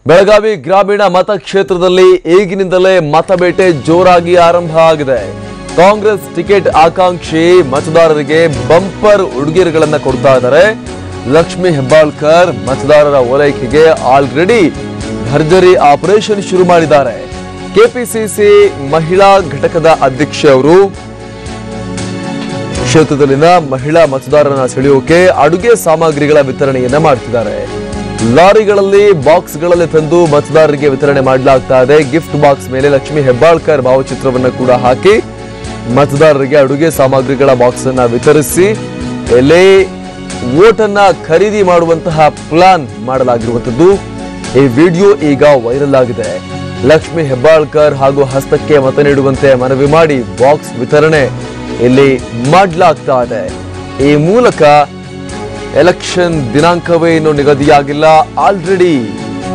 ಬೆಳಗಾವಿ ಗ್ರಾಮೀಣ ಮತಕ್ಷೇತ್ರದಲ್ಲಿ ಈಗಿನಿಂದಲೇ ಮತಬೇಟೆ ಜೋರಾಗಿ ಆರಂಭ ಆಗಿದೆ. ಕಾಂಗ್ರೆಸ್ ಟಿಕೆಟ್ ಆಕಾಂಕ್ಷಿ ಮತದಾರರಿಗೆ ಬಂಪರ್ ಉಡುಗೊರೆಗಳನ್ನು ಕೊಡ್ತಾ ಇದ್ದಾರೆ. ಲಕ್ಷ್ಮಿ ಹೆಬ್ಬಾಳ್ಕರ್ ಮತದಾರರ ಓಲೈಕೆಗೆ ಆಲ್ರೆಡಿ ಭರ್ಜರಿ ಆಪರೇಷನ್ ಶುರು ಮಾಡಿದ್ದಾರೆ. ಕೆಪಿಸಿಸಿ ಮಹಿಳಾ ಘಟಕದ ಅಧ್ಯಕ್ಷೆ ಅವರು ಕ್ಷೇತ್ರದಲ್ಲಿನ ಮಹಿಳಾ ಮತದಾರರನ್ನ ಸೆಳೆಯೋಕೆ ಅಡುಗೆ ಸಾಮಗ್ರಿಗಳ ವಿತರಣೆಯನ್ನ ಮಾಡ್ತಿದ್ದಾರೆ. ಲಾರಿಗಳಲ್ಲಿ ಬಾಕ್ಸ್ಗಳಲ್ಲಿ ತಂದು ಮತದಾರರಿಗೆ ವಿತರಣೆ ಮಾಡಲಾಗ್ತಾ ಇದೆ. ಗಿಫ್ಟ್ ಬಾಕ್ಸ್ ಮೇಲೆ ಲಕ್ಷ್ಮಿ ಹೆಬ್ಬಾಳ್ಕರ್ ಭಾವಚಿತ್ರವನ್ನು ಕೂಡ ಹಾಕಿ ಮತದಾರರಿಗೆ ಅಡುಗೆ ಸಾಮಗ್ರಿಗಳ ಬಾಕ್ಸ್ ಅನ್ನ ವಿತರಿಸಿ ಎಲೆ ವೋಟನ್ನ ಖರೀದಿ ಮಾಡುವಂತಹ ಪ್ಲಾನ್ ಮಾಡಲಾಗಿರುವಂತದ್ದು. ಈ ವಿಡಿಯೋ ಈಗ ವೈರಲ್ ಆಗಿದೆ. ಲಕ್ಷ್ಮಿ ಹೆಬ್ಬಾಳ್ಕರ್ ಹಾಗೂ ಹಸ್ತಕ್ಕೆ ಮತ ನೀಡುವಂತೆ ಮನವಿ ಮಾಡಿ ಬಾಕ್ಸ್ ವಿತರಣೆ ಇಲ್ಲಿ ಮಾಡಲಾಗ್ತಾ ಇದೆ. ಈ ಮೂಲಕ ಎಲೆಕ್ಷನ್ ದಿನಾಂಕವೇ ಇನ್ನು ನಿಗದಿಯಾಗಿಲ್ಲ. ಆಲ್ರೆಡಿ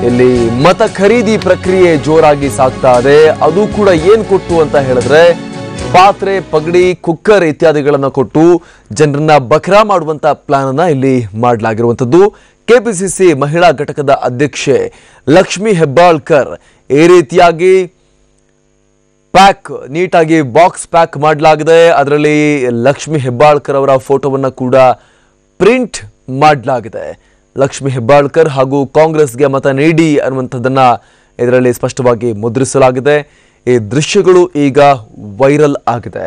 ಇಲ್ಲಿ ಮತ ಖರೀದಿ ಪ್ರಕ್ರಿಯೆ ಜೋರಾಗಿ ಸಾಗ್ತಾ ಇದೆ. ಅದು ಕೂಡ ಏನ್ ಕೊಟ್ಟು ಅಂತ ಹೇಳಿದ್ರೆ ಪಾತ್ರೆ, ಪಗಡಿ, ಕುಕ್ಕರ್ ಇತ್ಯಾದಿಗಳನ್ನ ಕೊಟ್ಟು ಜನರನ್ನ ಬಕ್ರಾ ಮಾಡುವಂತ ಪ್ಲಾನ್ ಅನ್ನ ಇಲ್ಲಿ ಮಾಡಲಾಗಿರುವಂತದ್ದು. ಕೆಪಿಸಿಸಿ ಮಹಿಳಾ ಘಟಕದ ಅಧ್ಯಕ್ಷೆ ಲಕ್ಷ್ಮಿ ಹೆಬ್ಬಾಳ್ಕರ್ ಈ ರೀತಿಯಾಗಿ ನೀಟಾಗಿ ಬಾಕ್ಸ್ ಪ್ಯಾಕ್ ಮಾಡಲಾಗಿದೆ. ಅದರಲ್ಲಿ ಲಕ್ಷ್ಮಿ ಹೆಬ್ಬಾಳ್ಕರ್ ಅವರ ಫೋಟೋವನ್ನ ಕೂಡ ಪ್ರಿಂಟ್ ಮಾಡಲಾಗಿದೆ. ಲಕ್ಷ್ಮಿ ಹೆಬ್ಬಾಳ್ಕರ್ ಹಾಗೂ ಕಾಂಗ್ರೆಸ್ಗೆ ಮತ ನೀಡಿ ಅನ್ನುವಂಥದ್ದನ್ನ ಇದರಲ್ಲಿ ಸ್ಪಷ್ಟವಾಗಿ ಮುದ್ರಿಸಲಾಗಿದೆ. ಈ ದೃಶ್ಯಗಳು ಈಗ ವೈರಲ್ ಆಗಿದೆ.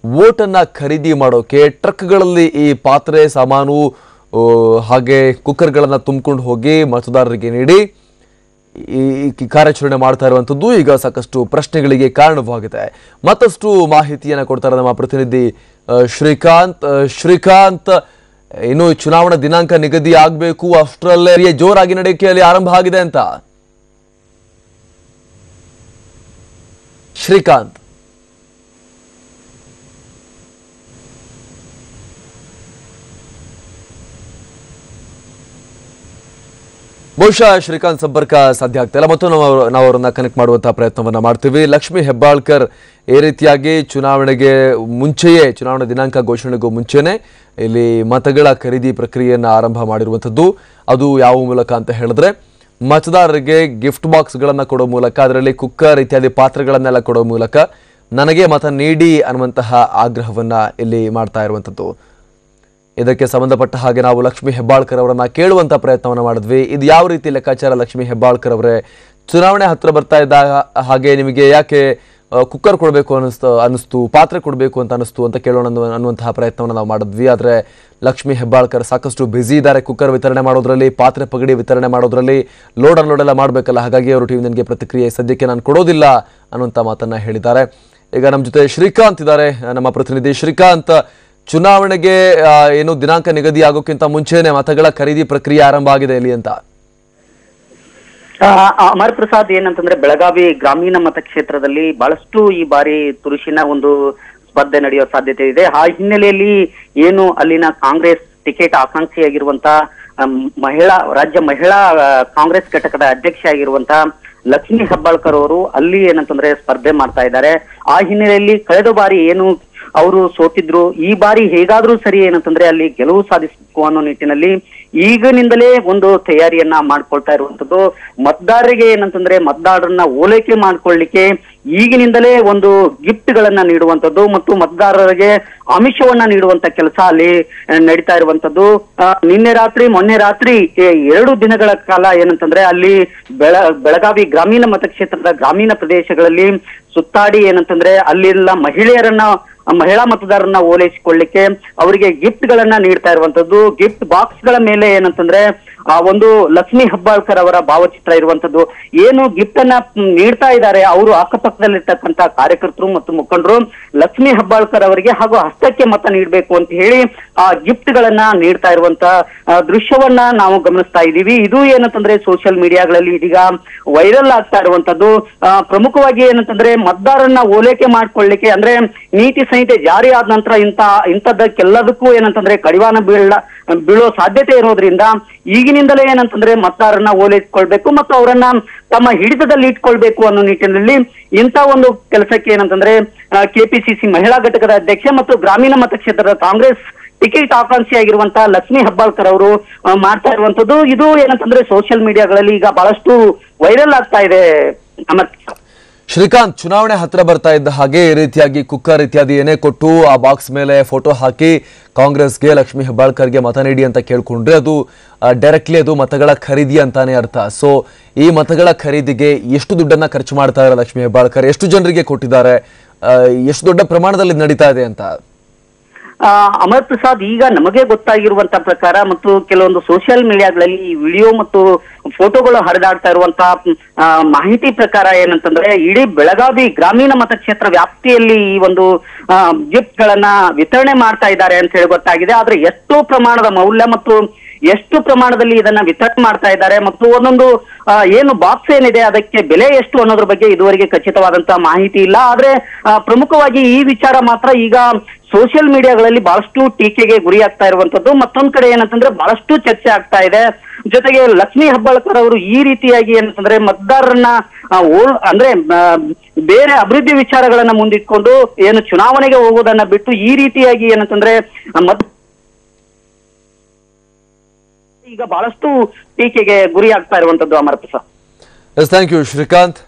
ವೋಟನ್ನ ಖರೀದಿ ಮಾಡೋಕೆ ಟ್ರಕ್ಗಳಲ್ಲಿ ಈ ಪಾತ್ರೆ ಸಾಮಾನು ಹಾಗೆ ಕುಕ್ಕರ್ಗಳನ್ನು ತುಂಬಿಕೊಂಡು ಹೋಗಿ ಮತದಾರರಿಗೆ ನೀಡಿ ಈ ಕಾರ್ಯಾಚರಣೆ ಮಾಡ್ತಾ ಇರುವಂಥದ್ದು ಈಗ ಸಾಕಷ್ಟು ಪ್ರಶ್ನೆಗಳಿಗೆ ಕಾರಣವಾಗಿದೆ. ಮತ್ತಷ್ಟು ಮಾಹಿತಿಯನ್ನು ಕೊಡ್ತಾರೆ ನಮ್ಮ ಪ್ರತಿನಿಧಿ ಶ್ರೀಕಾಂತ್. ಇನ್ನು ಚುನಾವಣಾ ದಿನಾಂಕ ನಿಗದಿ ಆಗಬೇಕು, ಅಷ್ಟರಲ್ಲೇ ಜೋರಾಗಿ ನಡೆಯೋಕೆ ಅಲ್ಲಿ ಆರಂಭ ಆಗಿದೆ ಅಂತ. ಶ್ರೀಕಾಂತ್, ಬಹುಶಃ ಶ್ರೀಕಾಂತ್ ಸಂಪರ್ಕ ಸಾಧ್ಯ ಆಗ್ತಾ ಇಲ್ಲ. ಮತ್ತು ನಾವು ಅವರನ್ನ ಕನೆಕ್ಟ್ ಮಾಡುವಂತಹ ಪ್ರಯತ್ನವನ್ನ ಮಾಡ್ತೀವಿ. ಲಕ್ಷ್ಮಿ ಹೆಬ್ಬಾಳ್ಕರ್ ಈ ರೀತಿಯಾಗಿ ಚುನಾವಣೆಗೆ ಮುಂಚೆಯೇ, ಚುನಾವಣಾ ದಿನಾಂಕ ಘೋಷಣೆಗೂ ಮುಂಚೆನೆ ಇಲ್ಲಿ ಮತಗಳ ಖರೀದಿ ಪ್ರಕ್ರಿಯೆಯನ್ನು ಆರಂಭ ಮಾಡಿರುವಂಥದ್ದು. ಅದು ಯಾವ ಮೂಲಕ ಅಂತ ಹೇಳಿದ್ರೆ ಮತದಾರರಿಗೆ ಗಿಫ್ಟ್ ಬಾಕ್ಸ್ಗಳನ್ನು ಕೊಡೋ ಮೂಲಕ, ಅದರಲ್ಲಿ ಕುಕ್ಕರ್ ಇತ್ಯಾದಿ ಪಾತ್ರೆಗಳನ್ನೆಲ್ಲ ಕೊಡೋ ಮೂಲಕ ನನಗೆ ಮತ ನೀಡಿ ಅನ್ನುವಂತಹ ಆಗ್ರಹವನ್ನ ಇಲ್ಲಿ ಮಾಡ್ತಾ ಇರುವಂಥದ್ದು. ಇದಕ್ಕೆ ಸಂಬಂಧಪಟ್ಟ ಹಾಗೆ ನಾವು ಲಕ್ಷ್ಮಿ ಹೆಬ್ಬಾಳ್ಕರ್ ಅವರನ್ನ ಕೇಳುವಂತ ಪ್ರಯತ್ನವನ್ನ ಮಾಡಿದ್ವಿ. ಇದು ಯಾವ ರೀತಿ ಲೆಕ್ಕಾಚಾರ ಲಕ್ಷ್ಮಿ ಹೆಬ್ಬಾಳ್ಕರ್ ಅವರೇ? ಚುನಾವಣೆ ಹತ್ರ ಬರ್ತಾ ಇದ್ದ ಹಾಗೆ ನಿಮಗೆ ಯಾಕೆ ಕುಕ್ಕರ್ ಕೊಡಬೇಕು ಅನಿಸ್ತು, ಪಾತ್ರೆ ಕೊಡಬೇಕು ಅಂತ ಅನಿಸ್ತು ಅಂತ ಕೇಳೋಣ ಅನ್ನುವಂತಹ ಪ್ರಯತ್ನವನ್ನು ನಾವು ಮಾಡಿದ್ವಿ. ಆದರೆ ಲಕ್ಷ್ಮಿ ಹೆಬ್ಬಾಳ್ಕರ್ ಸಾಕಷ್ಟು ಬ್ಯುಸಿ ಇದ್ದಾರೆ ಕುಕ್ಕರ್ ವಿತರಣೆ ಮಾಡೋದ್ರಲ್ಲಿ, ಪಾತ್ರೆ ಪಗಡಿ ವಿತರಣೆ ಮಾಡೋದ್ರಲ್ಲಿ. ಲೋಡ್ ಅನ್ಲೋಡ್ ಎಲ್ಲ ಮಾಡಬೇಕಲ್ಲ, ಹಾಗಾಗಿ ಅವರು ಟಿವಿ ನನಗೆ ಪ್ರತಿಕ್ರಿಯೆ ಸದ್ಯಕ್ಕೆ ನಾನು ಕೊಡೋದಿಲ್ಲ ಅನ್ನುವಂಥ ಮಾತನ್ನ ಹೇಳಿದ್ದಾರೆ. ಈಗ ನಮ್ಮ ಜೊತೆ ಶ್ರೀಕಾಂತ್ ಇದ್ದಾರೆ, ನಮ್ಮ ಪ್ರತಿನಿಧಿ ಶ್ರೀಕಾಂತ್. ಚುನಾವಣೆಗೆ ಏನು ದಿನಾಂಕ ನಿಗದಿ ಆಗೋಕ್ಕಿಂತ ಮುಂಚೆನೆ ಮತಗಳ ಖರೀದಿ ಪ್ರಕ್ರಿಯೆ ಆರಂಭ ಆಗಿದೆ ಇಲ್ಲಿ ಅಂತ. ಅಮರ್ ಪ್ರಸಾದ್, ಏನಂತಂದ್ರೆ ಬೆಳಗಾವಿ ಗ್ರಾಮೀಣ ಮತಕ್ಷೇತ್ರದಲ್ಲಿ ಬಹಳಷ್ಟು ಈ ಬಾರಿ ತುರುಷಿನ ಒಂದು ಸ್ಪರ್ಧೆ ನಡೆಯುವ ಸಾಧ್ಯತೆ ಇದೆ. ಆ ಹಿನ್ನೆಲೆಯಲ್ಲಿ ಏನು ಅಲ್ಲಿನ ಕಾಂಗ್ರೆಸ್ ಟಿಕೆಟ್ ಆಕಾಂಕ್ಷಿಯಾಗಿರುವಂತ ರಾಜ್ಯ ಮಹಿಳಾ ಕಾಂಗ್ರೆಸ್ ಘಟಕದ ಅಧ್ಯಕ್ಷೆ ಆಗಿರುವಂತ ಲಕ್ಷ್ಮಿ ಹೆಬ್ಬಾಳ್ಕರ್ ಅವರು ಅಲ್ಲಿ ಏನಂತಂದ್ರೆ ಸ್ಪರ್ಧೆ ಮಾಡ್ತಾ ಇದ್ದಾರೆ. ಆ ಹಿನ್ನೆಲೆಯಲ್ಲಿ ಕಳೆದ ಬಾರಿ ಏನು ಅವರು ಸೋತಿದ್ರು, ಈ ಬಾರಿ ಹೇಗಾದ್ರೂ ಸರಿ ಏನಂತಂದ್ರೆ ಅಲ್ಲಿ ಗೆಲುವು ಸಾಧಿಸಬೇಕು ಅನ್ನೋ ನಿಟ್ಟಿನಲ್ಲಿ ಈಗಿನಿಂದಲೇ ಒಂದು ತಯಾರಿಯನ್ನ ಮಾಡ್ಕೊಳ್ತಾ ಇರುವಂತದ್ದು. ಮತದಾರರಿಗೆ ಏನಂತಂದ್ರೆ ಮತದಾರರನ್ನ ಓಲೈಕೆ ಮಾಡ್ಕೊಳ್ಳಿಕ್ಕೆ ಈಗಿನಿಂದಲೇ ಒಂದು ಗಿಫ್ಟ್ ಗಳನ್ನ ನೀಡುವಂತದ್ದು ಮತ್ತು ಮತದಾರರಿಗೆ ಆಮಿಷವನ್ನ ನೀಡುವಂತ ಕೆಲಸ ಅಲ್ಲಿ ನಡೀತಾ ಇರುವಂತದ್ದು. ನಿನ್ನೆ ರಾತ್ರಿ ಮೊನ್ನೆ ರಾತ್ರಿ 2 ದಿನಗಳ ಕಾಲ ಏನಂತಂದ್ರೆ ಅಲ್ಲಿ ಬೆಳಗಾವಿ ಗ್ರಾಮೀಣ ಮತಕ್ಷೇತ್ರದ ಗ್ರಾಮೀಣ ಪ್ರದೇಶಗಳಲ್ಲಿ ಸುತ್ತಾಡಿ ಏನಂತಂದ್ರೆ ಅಲ್ಲೆಲ್ಲ ಮಹಿಳಾ ಮತದಾರರನ್ನ ಓಲೈಸಿಕೊಳ್ಳಿಕ್ಕೆ ಅವರಿಗೆ ಗಿಫ್ಟ್ ಗಳನ್ನ ನೀಡ್ತಾ ಇರುವಂತದ್ದು. ಗಿಫ್ಟ್ ಬಾಕ್ಸ್ ಗಳ ಮೇಲೆ ಏನಂತಂದ್ರೆ ಆ ಒಂದು ಲಕ್ಷ್ಮಿ ಹೆಬ್ಬಾಳ್ಕರ್ ಅವರ ಭಾವಚಿತ್ರ ಇರುವಂತದ್ದು. ಏನು ಗಿಫ್ಟ್ ಅನ್ನ ನೀಡ್ತಾ ಇದ್ದಾರೆ ಅವರು ಅಕ್ಕಪಕ್ಕದಲ್ಲಿರ್ತಕ್ಕಂತ ಕಾರ್ಯಕರ್ತರು ಮತ್ತು ಮುಖಂಡರು ಲಕ್ಷ್ಮಿ ಹೆಬ್ಬಾಳ್ಕರ್ ಅವರಿಗೆ ಹಾಗೂ ಹಸ್ತಕ್ಕೆ ಮತ ನೀಡಬೇಕು ಅಂತ ಹೇಳಿ ಆ ಗಿಫ್ಟ್ ಗಳನ್ನ ನೀಡ್ತಾ ಇರುವಂತ ದೃಶ್ಯವನ್ನ ನಾವು ಗಮನಿಸ್ತಾ ಇದ್ದೀವಿ. ಇದು ಏನಂತಂದ್ರೆ ಸೋಷಿಯಲ್ ಮೀಡಿಯಾಗಳಲ್ಲಿ ಇದೀಗ ವೈರಲ್ ಆಗ್ತಾ ಇರುವಂತದ್ದು. ಪ್ರಮುಖವಾಗಿ ಏನಂತಂದ್ರೆ ಮತದಾರರನ್ನ ಓಲೈಕೆ ಮಾಡ್ಕೊಳ್ಳಿಕ್ಕೆ ಅಂದ್ರೆ ನೀತಿ ಸಂಹಿತೆ ಜಾರಿ ಆದ ನಂತರ ಇಂಥದ್ದಕ್ಕೆಲ್ಲದಕ್ಕೂ ಏನಂತಂದ್ರೆ ಕಡಿವಾಣ ಬೀಳೋ ಸಾಧ್ಯತೆ ಇರೋದ್ರಿಂದ ಈಗಿನಿಂದಲೇ ಏನಂತಂದ್ರೆ ಮತದಾರರನ್ನ ಓಲೈಸಿಕೊಳ್ಬೇಕು ಮತ್ತು ಅವರನ್ನ ತಮ್ಮ ಹಿಡಿತದಲ್ಲಿ ಇಟ್ಕೊಳ್ಬೇಕು ಅನ್ನೋ ನಿಟ್ಟಿನಲ್ಲಿ ಇಂಥ ಒಂದು ಕೆಲಸಕ್ಕೆ ಏನಂತಂದ್ರೆ ಕೆಪಿಸಿಸಿ ಮಹಿಳಾ ಘಟಕದ ಅಧ್ಯಕ್ಷೆ ಮತ್ತು ಗ್ರಾಮೀಣ ಮತಕ್ಷೇತ್ರದ ಕಾಂಗ್ರೆಸ್ ಟಿಕೆಟ್ ಆಕಾಂಕ್ಷಿಯಾಗಿರುವಂತಹ ಲಕ್ಷ್ಮಿ ಹೆಬ್ಬಾಳ್ಕರ್ ಅವರು ಮಾಡ್ತಾ ಇರುವಂತದ್ದು. ಇದು ಏನಂತಂದ್ರೆ ಸೋಷಿಯಲ್ ಮೀಡಿಯಾಗಳಲ್ಲಿ ಈಗ ಬಹಳಷ್ಟು ವೈರಲ್ ಆಗ್ತಾ ಇದೆ ಅಮರ್. ಶ್ರೀಕಾಂತ್, ಚುನಾವಣೆ ಹತ್ರ ಬರ್ತಾ ಇದ್ದ ಹಾಗೆ ಈ ರೀತಿಯಾಗಿ ಕುಕ್ಕರ್ ಇತ್ಯಾದಿ ಏನೇ ಕೊಟ್ಟು ಆ ಬಾಕ್ಸ್ ಮೇಲೆ ಫೋಟೋ ಹಾಕಿ ಕಾಂಗ್ರೆಸ್ಗೆ ಲಕ್ಷ್ಮೀ ಹೆಬ್ಬಾಳ್ಕರ್ಗೆ ಮತ ನೀಡಿ ಅಂತ ಕೇಳ್ಕೊಂಡ್ರೆ ಅದು ಡೈರೆಕ್ಟ್ಲಿ ಅದು ಮತಗಳ ಖರೀದಿ ಅಂತಾನೆ ಅರ್ಥ. ಸೊ ಈ ಮತಗಳ ಖರೀದಿಗೆ ಎಷ್ಟು ದುಡ್ಡನ್ನ ಖರ್ಚು ಮಾಡ್ತಾ ಇದ್ದಾರೆ ಲಕ್ಷ್ಮೀ ಹೆಬ್ಬಾಳ್ಕರ್, ಎಷ್ಟು ಜನರಿಗೆ ಕೊಟ್ಟಿದ್ದಾರೆ, ಎಷ್ಟು ದೊಡ್ಡ ಪ್ರಮಾಣದಲ್ಲಿ ನಡೀತಾ ಇದೆ ಅಂತ? ಅಮರ್ ಪ್ರಸಾದ್, ಈಗ ನಮಗೆ ಗೊತ್ತಾಗಿರುವಂತ ಪ್ರಕಾರ ಮತ್ತು ಕೆಲವೊಂದು ಸೋಷಿಯಲ್ ಮೀಡಿಯಾಗಳಲ್ಲಿ ಈ ವಿಡಿಯೋ ಮತ್ತು ಫೋಟೋಗಳು ಹರಿದಾಡ್ತಾ ಇರುವಂತಹ ಮಾಹಿತಿ ಪ್ರಕಾರ ಏನಂತಂದ್ರೆ, ಇಡೀ ಬೆಳಗಾವಿ ಗ್ರಾಮೀಣ ಮತಕ್ಷೇತ್ರ ವ್ಯಾಪ್ತಿಯಲ್ಲಿ ಈ ಒಂದು ಗಿಫ್ಟ್ ಗಳನ್ನ ವಿತರಣೆ ಮಾಡ್ತಾ ಇದ್ದಾರೆ ಅಂತ ಹೇಳಿ ಗೊತ್ತಾಗಿದೆ. ಆದ್ರೆ ಎಷ್ಟು ಪ್ರಮಾಣದ ಮೌಲ್ಯ ಮತ್ತು ಎಷ್ಟು ಪ್ರಮಾಣದಲ್ಲಿ ಇದನ್ನ ವಿತರಣೆ ಮಾಡ್ತಾ ಇದ್ದಾರೆ ಮತ್ತು ಒಂದೊಂದು ಏನು ಬಾಕ್ಸ್ ಏನಿದೆ ಅದಕ್ಕೆ ಬೆಲೆ ಎಷ್ಟು ಅನ್ನೋದ್ರ ಬಗ್ಗೆ ಇದುವರೆಗೆ ಖಚಿತವಾದಂತಹ ಮಾಹಿತಿ ಇಲ್ಲ. ಆದ್ರೆ ಪ್ರಮುಖವಾಗಿ ಈ ವಿಚಾರ ಮಾತ್ರ ಈಗ ಸೋಷಿಯಲ್ ಮೀಡಿಯಾಗಳಲ್ಲಿ ಬಹಳಷ್ಟು ಟೀಕೆಗೆ ಗುರಿ ಆಗ್ತಾ ಇರುವಂತದ್ದು. ಮತ್ತೊಂದ್ ಕಡೆ ಏನಂತಂದ್ರೆ ಬಹಳಷ್ಟು ಚರ್ಚೆ ಆಗ್ತಾ ಇದೆ. ಜೊತೆಗೆ ಲಕ್ಷ್ಮೀ ಹೆಬ್ಬಾಳ್ಕರ್ ಅವರು ಈ ರೀತಿಯಾಗಿ ಏನಂತಂದ್ರೆ ಮತದಾರರನ್ನ ಅಂದ್ರೆ ಬೇರೆ ಅಭಿವೃದ್ಧಿ ವಿಚಾರಗಳನ್ನ ಮುಂದಿಟ್ಕೊಂಡು ಏನು ಚುನಾವಣೆಗೆ ಹೋಗೋದನ್ನ ಬಿಟ್ಟು ಈ ರೀತಿಯಾಗಿ ಏನಂತಂದ್ರೆ ಈಗ ಬಹಳಷ್ಟು ಟೀಕೆಗೆ ಗುರಿ ಆಗ್ತಾ ಇರುವಂತದ್ದು ಅಮರ್ ಪ್ರಸಾದ್. Thank you Srikanth.